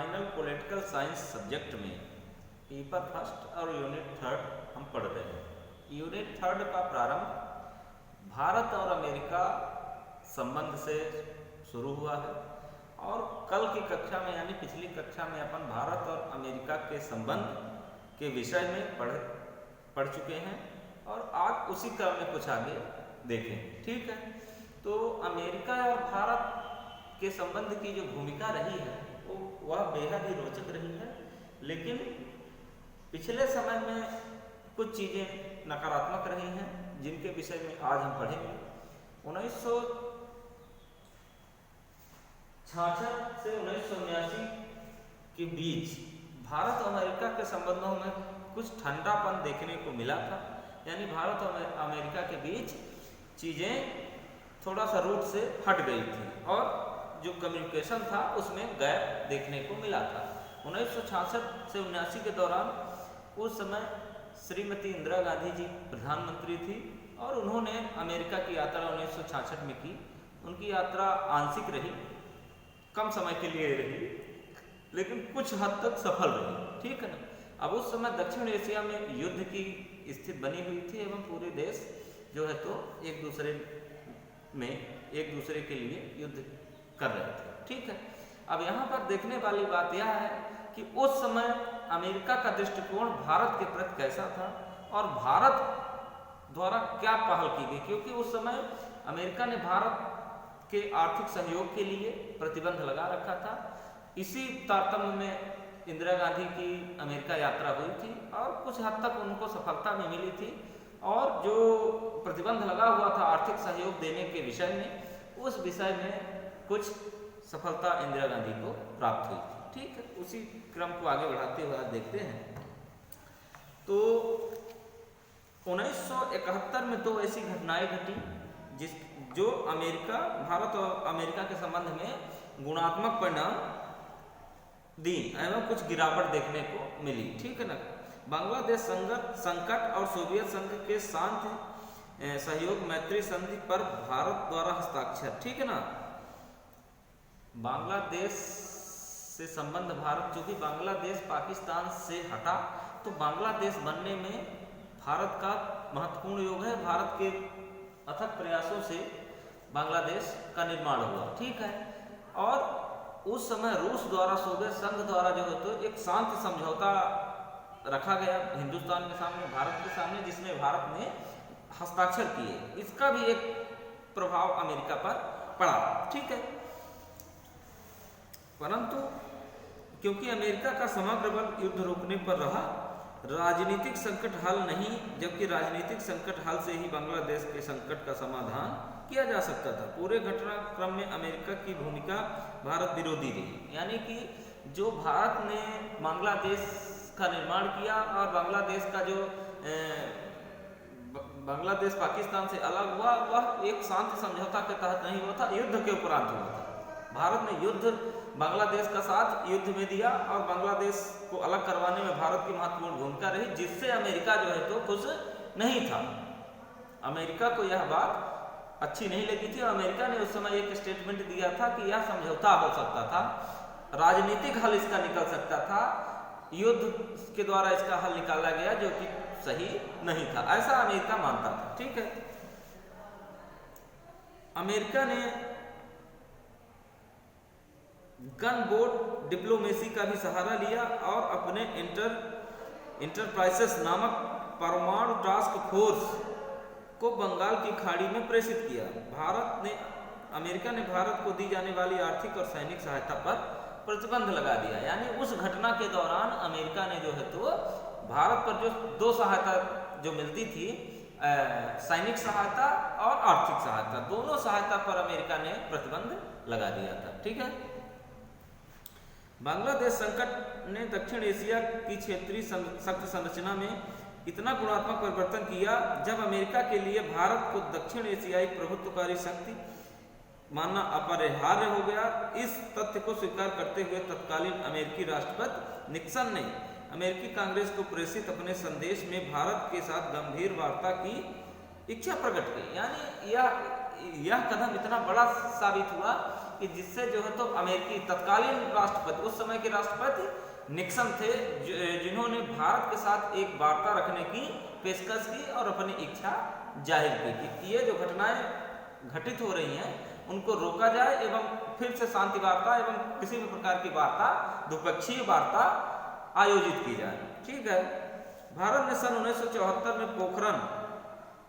Final political science subject में paper first और unit third हम पढ़ रहे हैं। यूनिट थर्ड का प्रारंभ भारत और अमेरिका संबंध से शुरू हुआ है और कल की कक्षा में यानी पिछली कक्षा में अपन भारत और अमेरिका के संबंध के विषय में पढ़ चुके हैं और आज उसी क्रम में कुछ आगे देखें। ठीक है, तो अमेरिका और भारत के संबंध की जो भूमिका रही है वह बेहद ही रोचक रही है, लेकिन पिछले समय में कुछ चीज़ें नकारात्मक रही हैं जिनके विषय में आज हम पढ़ेंगे। 1966 से 1979 के बीच भारत और अमेरिका के संबंधों में कुछ ठंडापन देखने को मिला था, यानी भारत और अमेरिका के बीच चीज़ें थोड़ा सा रूट से हट गई थी और जो कम्युनिकेशन था उसमें गैप देखने को मिला था। 1966 से 1979 के दौरान उस समय श्रीमती इंदिरा गांधी जी प्रधानमंत्री थी और उन्होंने अमेरिका की यात्रा 1966 में की। उनकी यात्रा आंशिक रही, कम समय के लिए रही, लेकिन कुछ हद तक सफल रही। ठीक है ना। अब उस समय दक्षिण एशिया में युद्ध की स्थिति बनी हुई थी एवं पूरे देश जो है तो एक दूसरे के लिए युद्ध कर रहे थे। ठीक है, अब यहाँ पर देखने वाली बात यह है कि उस समय अमेरिका का दृष्टिकोण भारत के प्रति कैसा था और भारत द्वारा क्या पहल की गई, क्योंकि उस समय अमेरिका ने भारत के आर्थिक सहयोग के लिए प्रतिबंध लगा रखा था। इसी तारतम्य में इंदिरा गांधी की अमेरिका यात्रा हुई थी और कुछ हद तक उनको सफलता भी मिली थी और जो प्रतिबंध लगा हुआ था आर्थिक सहयोग देने के विषय में, उस विषय में कुछ सफलता इंदिरा गांधी को प्राप्त हुई थी। ठीक है, उसी क्रम को आगे बढ़ाते हुए आज देखते हैं। तो 1971 में दो ऐसी घटनाएं घटी जो भारत और अमेरिका के संबंध में गुणात्मक परिणाम दी एवं कुछ गिरावट देखने को मिली। ठीक है ना। बांग्लादेश संकट और सोवियत संघ के शांति सहयोग मैत्री संधि पर भारत द्वारा हस्ताक्षर। ठीक है ना। बांग्लादेश से संबंध भारत, चूंकि बांग्लादेश पाकिस्तान से हटा तो बांग्लादेश बनने में भारत का महत्वपूर्ण योग है। भारत के अथक प्रयासों से बांग्लादेश का निर्माण हुआ। ठीक है, और उस समय रूस द्वारा सोवियत संघ द्वारा जो है तो एक शांति समझौता रखा गया हिंदुस्तान के सामने, भारत के सामने, जिसमें भारत ने हस्ताक्षर किए। इसका भी एक प्रभाव अमेरिका पर पड़ा। ठीक है, परंतु क्योंकि अमेरिका का समग्र बल युद्ध रोकने पर रहा, राजनीतिक संकट हल नहीं, जबकि राजनीतिक संकट हल से ही बांग्लादेश के संकट का समाधान किया जा सकता था। पूरे घटनाक्रम में अमेरिका की भूमिका भारत विरोधी रही, यानी कि जो भारत ने बांग्लादेश का निर्माण किया और बांग्लादेश का जो बांग्लादेश पाकिस्तान से अलग हुआ वह एक शांति समझौता के तहत नहीं हुआ था, युद्ध के उपरांत हुआ था। भारत ने युद्ध बांग्लादेश का साथ युद्ध में दिया और बांग्लादेश को अलग करवाने में भारत की महत्वपूर्ण भूमिका रही, जिससे अमेरिका जो है तो खुश नहीं था। अमेरिका को यह बात अच्छी नहीं लगी थी और अमेरिका ने उस समय एक स्टेटमेंट दिया था कि यह समझौता हो सकता था, राजनीतिक हल इसका निकल सकता था, युद्ध के द्वारा इसका हल निकाला गया जो कि सही नहीं था, ऐसा अमेरिका मानता था। ठीक है, अमेरिका ने गन बोट डिप्लोमेसी का भी सहारा लिया और अपने इंटरप्राइजेस नामक परमाणु टास्क फोर्स को बंगाल की खाड़ी में प्रेषित किया। अमेरिका ने भारत को दी जाने वाली आर्थिक और सैनिक सहायता पर प्रतिबंध लगा दिया, यानी उस घटना के दौरान अमेरिका ने जो है तो भारत पर जो दो सहायता जो मिलती थी, सैनिक सहायता और आर्थिक सहायता, दोनों सहायता पर अमेरिका ने प्रतिबंध लगा दिया था। ठीक है, बांग्लादेश संकट ने दक्षिण एशिया की क्षेत्रीय शक्ति संरचना में इतना गुणात्मक परिवर्तन किया जब अमेरिका के लिए भारत को दक्षिण एशियाई प्रभुत्वकारी शक्ति मानना अपरिहार्य हो गया। इस तथ्य को स्वीकार करते हुए तत्कालीन अमेरिकी राष्ट्रपति निक्सन ने अमेरिकी कांग्रेस को प्रेषित अपने संदेश में भारत के साथ गंभीर वार्ता की इच्छा प्रकट की। यानी यह यह कदम इतना बड़ा साबित हुआ कि जिससे जो है तो अमेरिकी तत्कालीन राष्ट्रपति, उस समय के राष्ट्रपति निक्सन थे, जिन्होंने भारत के साथ एक वार्ता रखने की पेशकश की और अपनी इच्छा जाहिर की कि ये जो घटनाएं घटित हो रही हैं उनको रोका जाए एवं फिर से शांति वार्ता एवं किसी भी प्रकार की वार्ता, द्विपक्षीय वार्ता आयोजित की जाए। ठीक है। भारत ने सन 1974 में पोखरण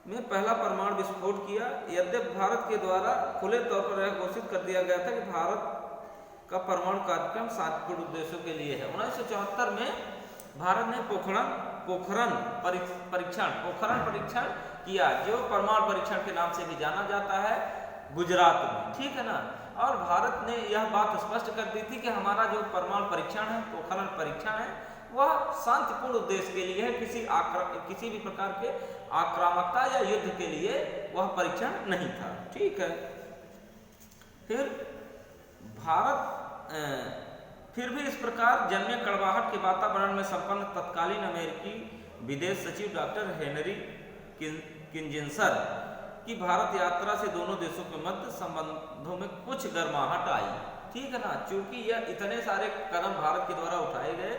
में पहला परमाणु विस्फोट किया। यद्यपि भारत के द्वारा खुले तौर पर यह घोषित कर दिया गया था कि भारत का परमाणु कार्यक्रम शांतिपूर्ण उद्देश्यों के लिए है। 1974 में भारत ने पोखरण परीक्षण किया, जो परमाणु परीक्षण के नाम से भी जाना जाता है, गुजरात में। ठीक है ना। और भारत ने यह बात स्पष्ट कर दी थी कि हमारा जो परमाणु परीक्षण है, पोखरण परीक्षण है, वह शांतिपूर्ण उद्देश्य के लिए है, किसी भी प्रकार के आक्रामकता या युद्ध के लिए वह परीक्षण नहीं था। ठीक है। फिर भारत फिर भी इस प्रकार जन्मे कड़वाहट के वातावरण में संपन्न तत्कालीन अमेरिकी विदेश सचिव डॉक्टर हेनरी किसिंजर की भारत यात्रा से दोनों देशों के मध्य संबंधों में कुछ गर्माहट आई। ठीक है ना। चूंकि यह इतने सारे कदम भारत के द्वारा उठाए गए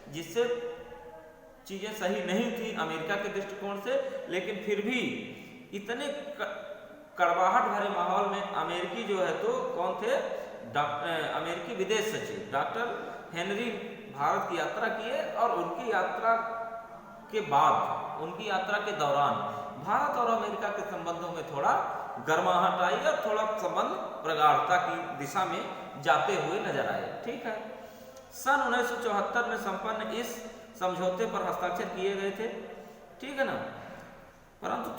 जिससे चीजें सही नहीं थी अमेरिका के दृष्टिकोण से, लेकिन फिर भी इतने कड़वाहट भरे माहौल में अमेरिकी जो है तो कौन थे, अमेरिकी विदेश सचिव डॉक्टर हेनरी भारत की यात्रा किए और उनकी यात्रा के बाद, उनकी यात्रा के दौरान भारत और अमेरिका के संबंधों में थोड़ा गर्माहट आई और थोड़ा संबंध प्रगाढ़ता की दिशा में जाते हुए नजर आए। ठीक है। सन 1974 में संपन्न इस समझौते पर हस्ताक्षर किए गए थे। ठीक है ना। परंतु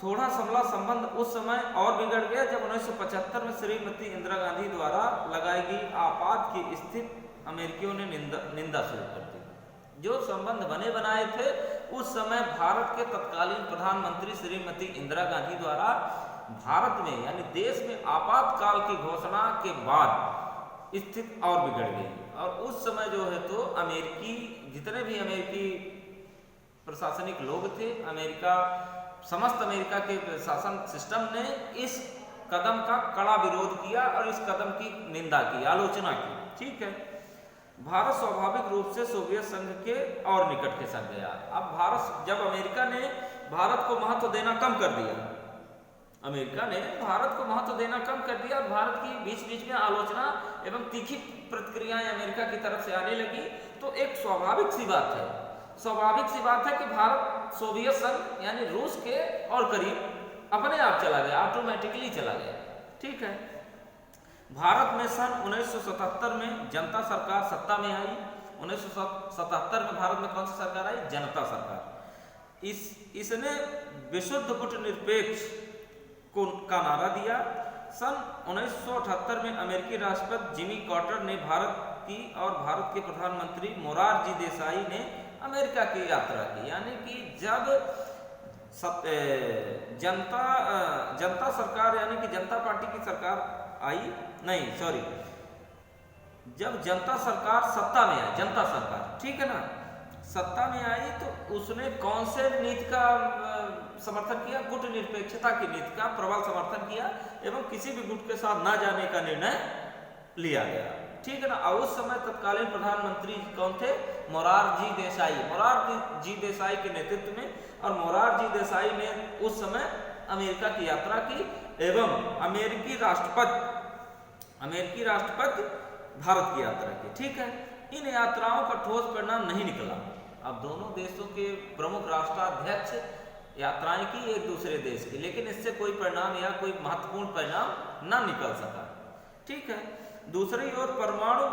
थोड़ा समला संबंध उस समय और बिगड़ गया जब 1975 में श्रीमती इंदिरा गांधी द्वारा लगाई गई आपात की स्थिति अमेरिकियों ने निंदा शुरू कर दी। जो संबंध बने बनाए थे उस समय भारत के तत्कालीन प्रधानमंत्री श्रीमती इंदिरा गांधी द्वारा भारत में यानी देश में आपातकाल की घोषणा के बाद स्थिति और बिगड़ गई। और उस समय जो है तो जितने भी अमेरिकी प्रशासनिक लोग थे, समस्त अमेरिका के शासन सिस्टम ने इस कदम का कड़ा विरोध किया और इस कदम की निंदा की, आलोचना की। ठीक है। भारत स्वाभाविक रूप से सोवियत संघ के और निकट खिसक गया। अब जब अमेरिका ने भारत को महत्व देना कम कर दिया, और भारत की बीच बीच में आलोचना एवं तीखी प्रतिक्रियाएं अमेरिका की तरफ से आने लगी, तो एक स्वाभाविक सी बात है कि भारत सोवियत संघ यानी रूस के और करीब अपने आप चला गया, ऑटोमेटिकली चला गया। ठीक है। भारत में सन 1977 में जनता सरकार सत्ता में आई। 1977 में भारत में कौन सी सरकार आई? जनता सरकार। इसने विशुद्ध गुटनिरपेक्ष का नारा दिया। सन 1978 में अमेरिकी राष्ट्रपति जिमी कार्टर ने भारत की और भारत के प्रधानमंत्री मोरारजी देसाई ने अमेरिका की यात्रा की। यानी कि जब जनता सरकार यानी कि जनता पार्टी की सरकार आई, जब जनता सरकार सत्ता में आई, जनता सरकार, ठीक है ना, सत्ता में आई तो उसने कौन से नीति का समर्थन किया? गुटनिरपेक्षता की नीति का प्रबल समर्थन किया एवं किसी भी गुट के साथ ना जाने का निर्णय लिया गया। ठीक है ना। और उस समय तत्कालीन प्रधानमंत्री कौन थे? मोरारजी देसाई के नेतृत्व में, और मोरारजी देसाई ने उस समय अमेरिका की यात्रा की एवं अमेरिकी राष्ट्रपति भारत की यात्रा की। ठीक है। इन यात्राओं का ठोस परिणाम नहीं निकला। अब दोनों देशों के प्रमुख राष्ट्राध्यक्ष यात्राएं की एक दूसरे देश की, लेकिन इससे कोई परिणाम या कोई महत्वपूर्ण परिणाम ना निकल सका। ठीक है। दूसरी ओर परमाणु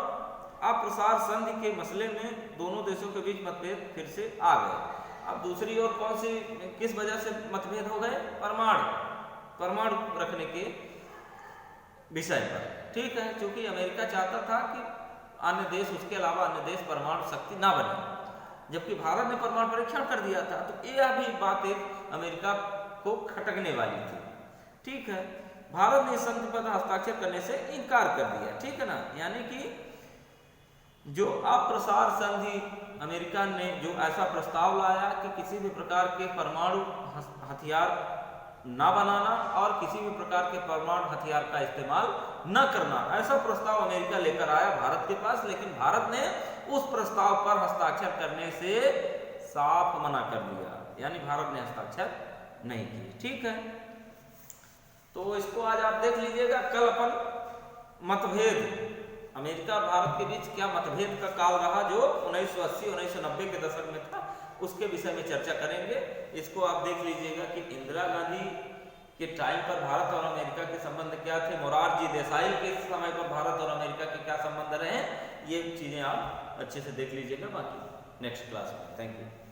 अप्रसार संधि के मसले में दोनों देशों के बीच मतभेद फिर से आ गए। अब दूसरी ओर किस वजह से मतभेद हो गए? परमाणु रखने के विषय पर। ठीक है। क्योंकि अमेरिका चाहता था कि अन्य देश, उसके अलावा अन्य देश परमाणु शक्ति ना बने, जबकि भारत ने परमाणु परीक्षण कर दिया था। तो यह भी बात एक अमेरिका को खटकने वाली थी। ठीक है। भारत ने संधि पर हस्ताक्षर करने से इनकार कर दिया। ठीक है ना। यानी कि जो अप्रसार संधि, अमेरिका ने जो ऐसा प्रस्ताव लाया कि किसी भी प्रकार के परमाणु हथियार ना बनाना और किसी भी प्रकार के परमाणु हथियार का इस्तेमाल न करना, ऐसा प्रस्ताव अमेरिका लेकर आया भारत के पास। लेकिन भारत ने उस प्रस्ताव पर हस्ताक्षर करने से साफ मना कर दिया, यानी भारत ने हस्ताक्षर नहीं किए। ठीक है, तो इसको आज आप देख लीजिएगा। कल अपन मतभेद, अमेरिका और भारत के बीच क्या मतभेद का काल रहा जो 1980-1990 के दशक में था, उसके विषय में चर्चा करेंगे। इसको आप देख लीजिएगा कि इंदिरा गांधी के टाइम पर भारत और अमेरिका के संबंध क्या थे, मोरारजी देसाई के समय पर भारत और अमेरिका के क्या संबंध रहे, ये चीजें आप अच्छे से देख लीजिएगा। बाकी नेक्स्ट क्लास में। Thank you.